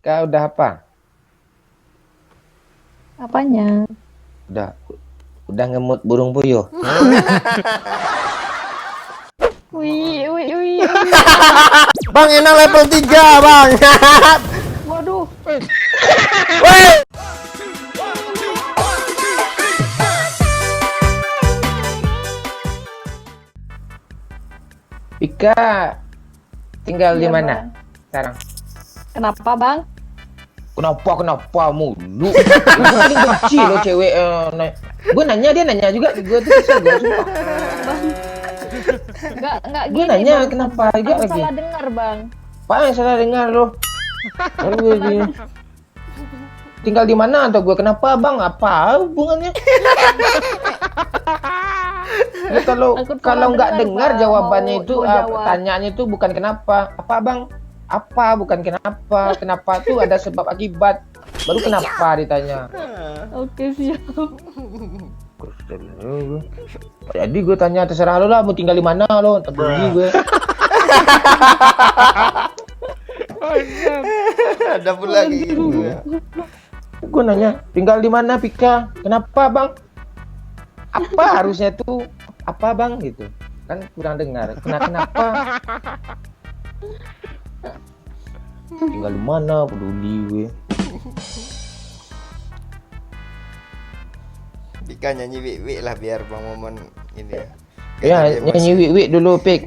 Kau udah apa? Apanya? Udah udah ngemut burung puyuh. Wih, wih, wih. Bang, enak level 3, Bang. Waduh. Woi. Pika tinggal di Iya, mana Bang. sekarang? Kenapa, Bang? Kenapa mulu? Paling benci lo cewek. Gue nanya, dia nanya juga. Gue tuh kesel, gue sumpah. Enggak Gue gini, nanya Bang. kenapa juga Aku lagi. salah dengar, Bang. Pak yang salah dengar lo. Lalu gue gini. Tinggal di mana atau gue kenapa bang? Apa hubungannya? Ya, kalau Aku kalau salah nggak dengar Bang. jawabannya Mau itu jawab. pertanyaannya itu bukan kenapa. Apa bang? Apa bukan kenapa? Kenapa tuh ada sebab akibat. Baru kenapa ditanya. Oke, siap. Jadi gue tanya terserah lo lah mau tinggal di mana lo. Pergi gue. Ada pula kayak gitu ya. Gue nanya tinggal di mana Pika? Kenapa bang? Apa harusnya tuh apa bang gitu? Kan kurang dengar. Kenapa? Tinggal di mana? Peduli gue. Pika nyanyi wik-wik lah biar Bang Momon ini ya. Ya Jadi emosi. nyanyi wik dulu Pik.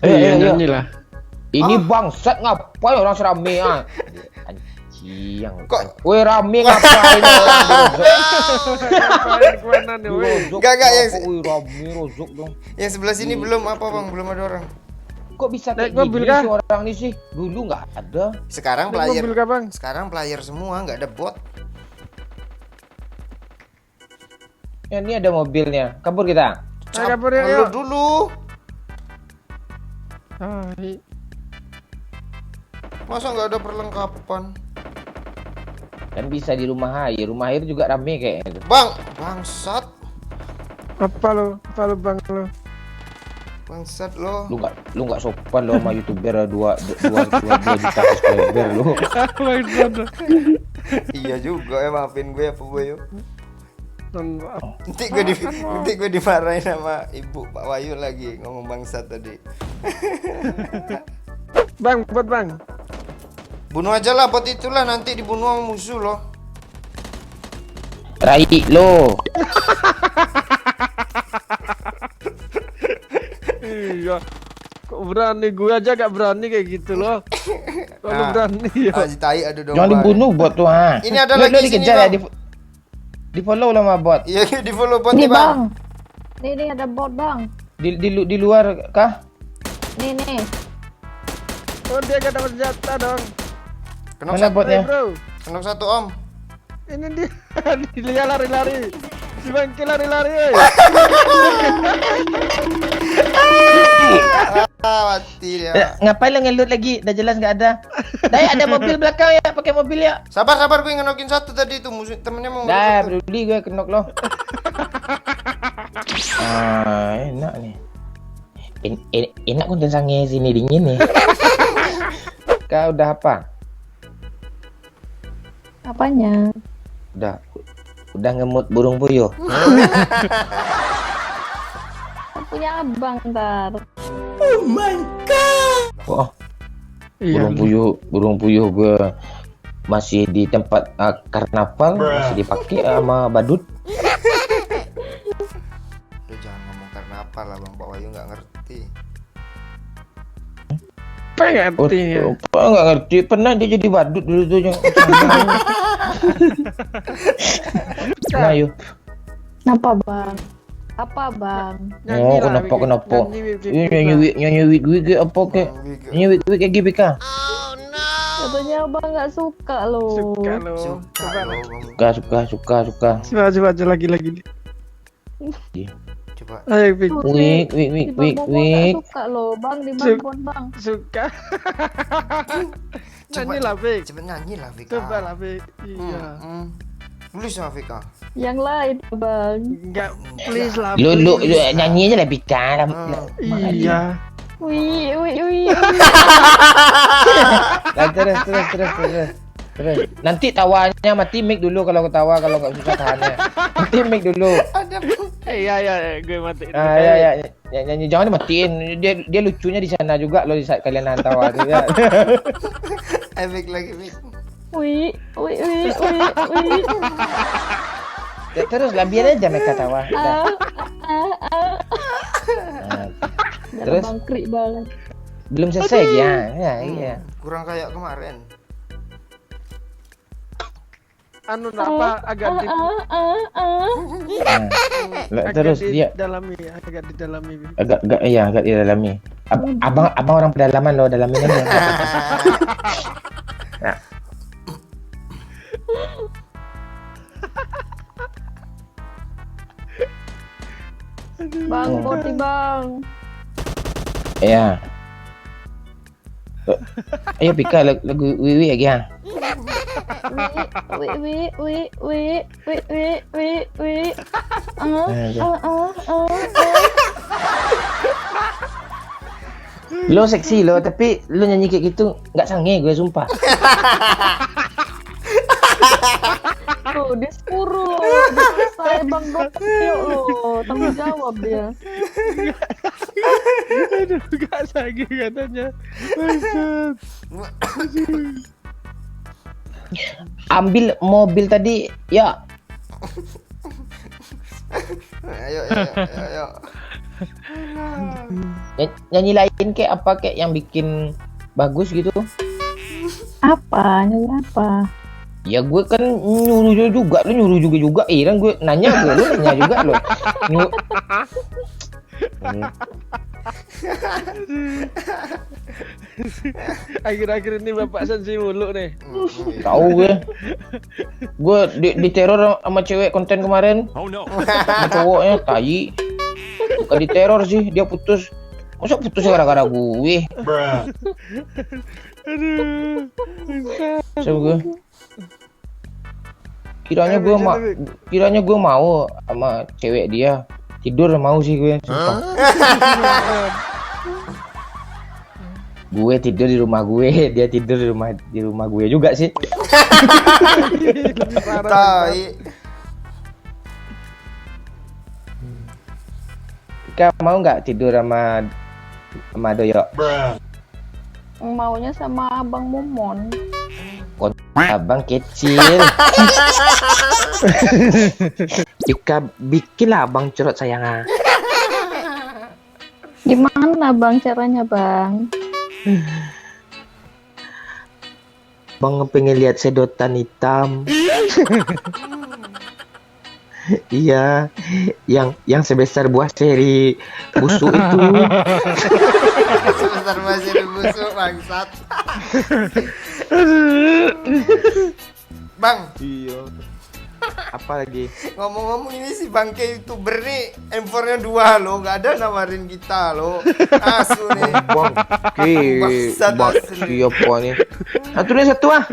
Iya, nyanyi lah. Ini bangsat ngapain orang serame ah? Anjing. Kok- Woi rame ngapain orang dirojok? Gak, yang Woi rame rojok dong. yang sebelah sini belum apa Bang? Belum ada orang. Kok bisa Naik kayak mobil gini kah? sih orang ini sih? Dulu nggak ada. Sekarang Naik player. mobil kah, Bang? Sekarang player semua, nggak ada bot. Ya, ini ada mobilnya. Kabur kita. Ayo kabur ya, Lu yuk. dulu. Hai. Masa nggak ada perlengkapan? Kan bisa di rumah air. Rumah air juga rame kayaknya tuh. Bang, bangsat. Apa lo? Apa lo, Bang lo? Bangsat lo. Lu nggak sopan lo sama youtuber dua juta subscriber lu. Iya juga ya, maafin gue ya Pak Boyo. Maaf. Nanti gue dimarahin sama ibu Pak Wayu lagi ngomong bangsat tadi. Bang, buat Bang. Bunuh aja lah bot itulah, nanti dibunuh sama musuh loh. Rai lo. Iya. Kok berani, gue aja gak berani kayak gitu loh. Kalau Nah, berani ya. Tai ada domba. Jangan dibunuh bot tuh ha. Ini ada Lu lagi sini, dikejar ya Bang. di follow lah sama bot. Iya, di follow bot nih Nih, Bang. Bang. Nih ada bot, Bang. Di luar kah? Nih. Oh, dia gak dapat senjata dong. Kenok Mana satu, botnya? Bro, kenok satu Om. ini dia. Dia lari-lari. Si Bangki lari-lari. Mati dia. Ngapain lo ngelut lagi? Dah jelas nggak ada. Dah ada mobil belakang ya, pakai mobil ya. Sabar, gue ngenokin satu tadi itu musuh temennya mau Dah, ngerebut. peduli gue kenok lo. Enak nih. Enak konten sange sini dingin nih. Kau udah apa? Apanya? Udah ngemut burung puyuh. Punya abang ntar. Oh, Iya. burung puyuh gue masih di tempat karnaval, masih dipakai sama badut. Lu jangan ngomong karena apa lah Bang, Pak Wayu nggak ngerti. Pengen Oh, ya. nggak ngerti. Pernah dia jadi badut dulu tuh yang. Nah, yuk. Kenapa, Bang? Apa, Bang? Oh, lah, kenapa? nyanyi, Wik. Nyanyi wig apa kek? Nyanyi wig kayak GBK. Katanya abang nggak suka loh. Suka lo. Suka Coba lo, lah. Bang. Suka. Coba aja lagi. Coba. Ayo, Wik. Wig. Si Bang Momo nggak suka loh, Bang. Di balkon, Bang. Suka. Coba Nyanyi lah, Wik. Coba nyanyi lah Vika. Coba lah, Wik. Iya. Tulis sama Vika. Yang lain, Bang. Enggak, please lah. Lu please. nyanyi aja lah Bika. Iya. Wih, wih, wih. Nah, terus. Nanti tawanya mati mic dulu kalau ketawa, kalau nggak susah tahannya. Mati mic dulu. Ada Bang. Iya, gue matiin. Ya, nyanyi jangan dimatiin. Dia lucunya di sana juga loh di saat kalian nahan tawa tuh ya. Mik lagi Mik. Wih, wih, wih, wih, wih. Ya, terus lah biar aja mereka tawa. Udah. Nah, Dalam terus bangkrik banget. belum selesai ya. Ya, iya. Kurang kayak kemarin. Anu apa agak Nah, terus dia didalami, agak didalami. agak didalami. Abang orang pedalaman loh, dalamin aja. Nah, Bang, boti bang. ya. Ayo Pika lagu Wiwi lagi ya. Wih, wih, wih, wih, wih, wih, wih, wih. Lo seksi lo, tapi lo nyanyi kayak gitu nggak sange gue sumpah. Tuh, dia sepuru loh. Saya bang Dokio loh. Tanggung jawab dia. Aduh, gak lagi katanya. Buset. Ambil mobil tadi ya. Ayo. Nyanyi lain kayak apa kayak yang bikin bagus gitu. Apa? Nyanyi apa? Ya gue kan nyuruh juga, lu nyuruh juga. Kan gue nanya gue, lu nanya juga lo. Akhir-akhir ini Bapak sensi mulu nih. Tahu gue. Gue diteror sama cewek konten kemarin. Sama cowoknya tai. Bukan diteror sih, dia putus. Masa putus gara-gara gue? Aduh. So gue. Kiranya gue mau sama cewek dia. Tidur mau sih gue. Sumpah. Gue tidur di rumah gue, dia tidur di rumah gue juga sih. Tai. Kak mau nggak tidur sama Doyo? Maunya sama Abang Momon. Abang kecil. Ika bikinlah abang curhat sayangnya. Gimana bang caranya bang? Bang pengen lihat sedotan hitam. Iya, yang sebesar buah ceri busuk itu. Sebesar masih busuk bangsat. Bang, Iya. Apa lagi? ngomong-ngomong ini si bangke youtuber nih handphonenya 2 loh, nggak ada nawarin kita loh. Asu nih. Bang, Bangsat asli. siapa nih? Aturin satu ah.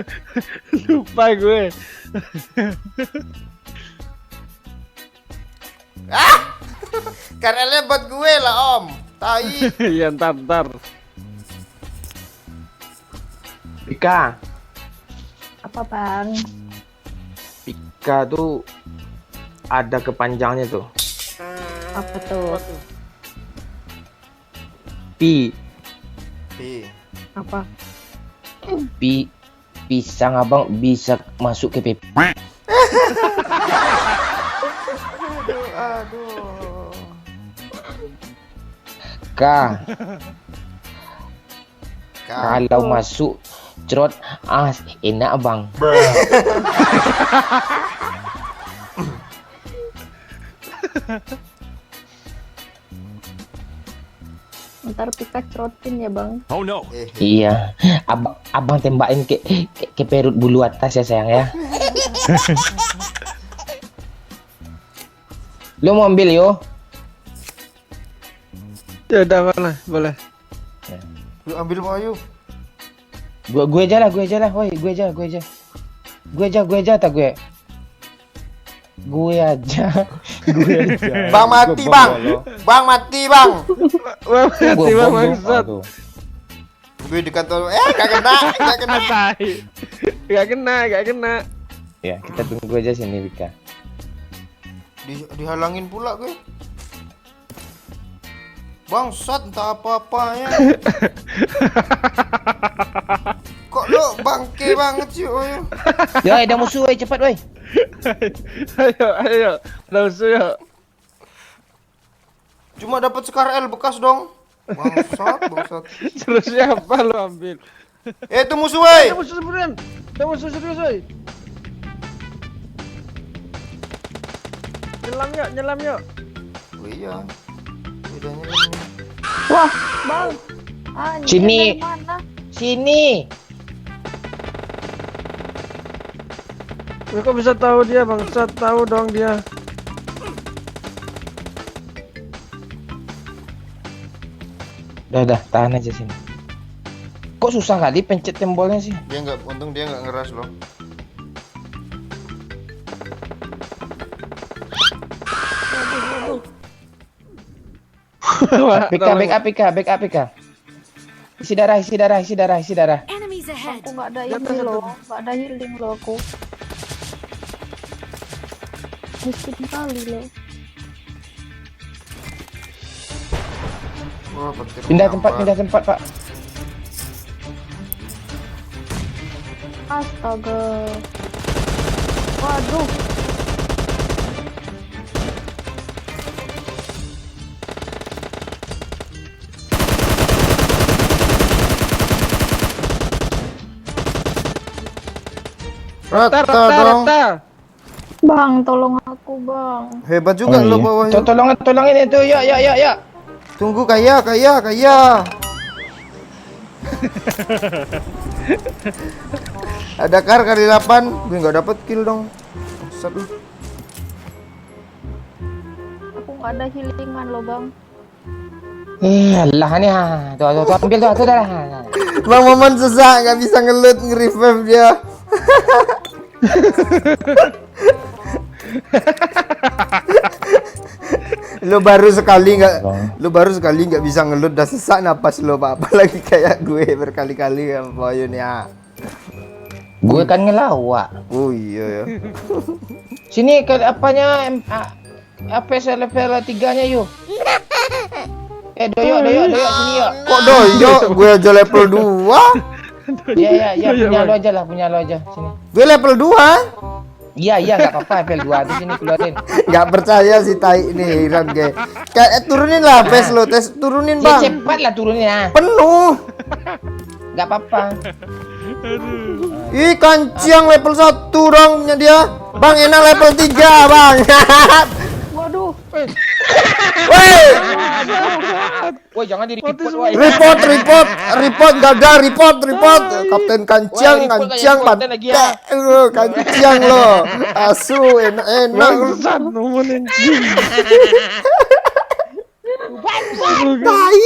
Lupa gue. KRL-nya buat gue lah om. Tai. Iya ntar. Pika, Apa bang? Pika tuh ada kepanjangnya tuh. Apa tuh? Pi, Apa? pisang abang bisa masuk ke PP. Aduh. Kalau masuk cerot enak abang. Ntar Pika cerotin ya bang. Iya, abang tembakin ke perut bulu atas ya sayang ya. Lo mau ambil yo? Ya udah boleh. Lu ambil mau yuk. Gue aja lah, woi gue aja tak gue. Gue aja. Bang mati bang. Bang mati bang. Wah, mati Gua bang bom, bangsat. aduh. Gue dikata gak kena, gak kena. Tai. Gak kena. Ya, kita tunggu aja sini, Wika. Dihalangin pula gue. Bangsat entah apa-apanya. Kok lo bangke banget sih, woy. Ya, ada musuh, woy, cepat, woy. Ayo. Langsung yuk. Cuma dapat Scar L bekas dong. Bangsat. Terus siapa lu ambil? Itu musuh, woy. Kita musuh beneran. Kita musuh serius, woy. Nyelam yuk. Oh iya. Bedanya kan. Wah, bang. Anjir, Sini. dari mana? Sini. Ya, kok bisa tahu dia bangsat? Tahu dong dia. Udah, tahan aja sini. Kok susah kali pencet tombolnya sih? Untung dia nggak ngeras loh. Back APK. Isi darah. Enemies ahead. Aku nggak ada healing loh. Nggak ada healing loh aku. Miskin kali loh. Wah, petir Pindah menyambar. tempat, Pak. Astaga. Waduh. Rata dong. Bang, tolong aku, Bang. Hebat juga lo bawah. Tolongin itu. Ya. Tunggu kaya. Ada kali 8, gue nggak dapat kill dong. Bangsat lu. Aku nggak ada healingan loh, Bang. Allah nih. Tuh, ambil tuh darah. Bang Maman susah, nggak bisa ngelut nge-revive dia. Lu baru sekali nggak bisa ngelut dah sesak napas lo, Pak. Apalagi kayak gue berkali-kali ya, Boyun ya. Gue kan ngelawak. Oh iya ya. Sini ke apanya APS level 3-nya yuk. Doyok sini yuk. Kok doyo? Gue aja level 2. Ya, punya lo aja sini. Gue level 2. Iya, enggak apa-apa level 2 di sini keluarin. Nggak percaya si tai nih, Iran kayak. Turunin lah face lo, turunin, Ya Bang. cepat lah turunnya. Penuh. Enggak apa-apa. Ih, kancing level 1 dong punya dia. Bang, enak level 3, Bang. Waduh. Woi, Woi, jangan di-report, woi. report, enggak ada report. Kapten kancing, Woi, report kancing, kayak konten lagi ya. kancing lo. Asu, enak. Bangsat ngomongin jin. Tai.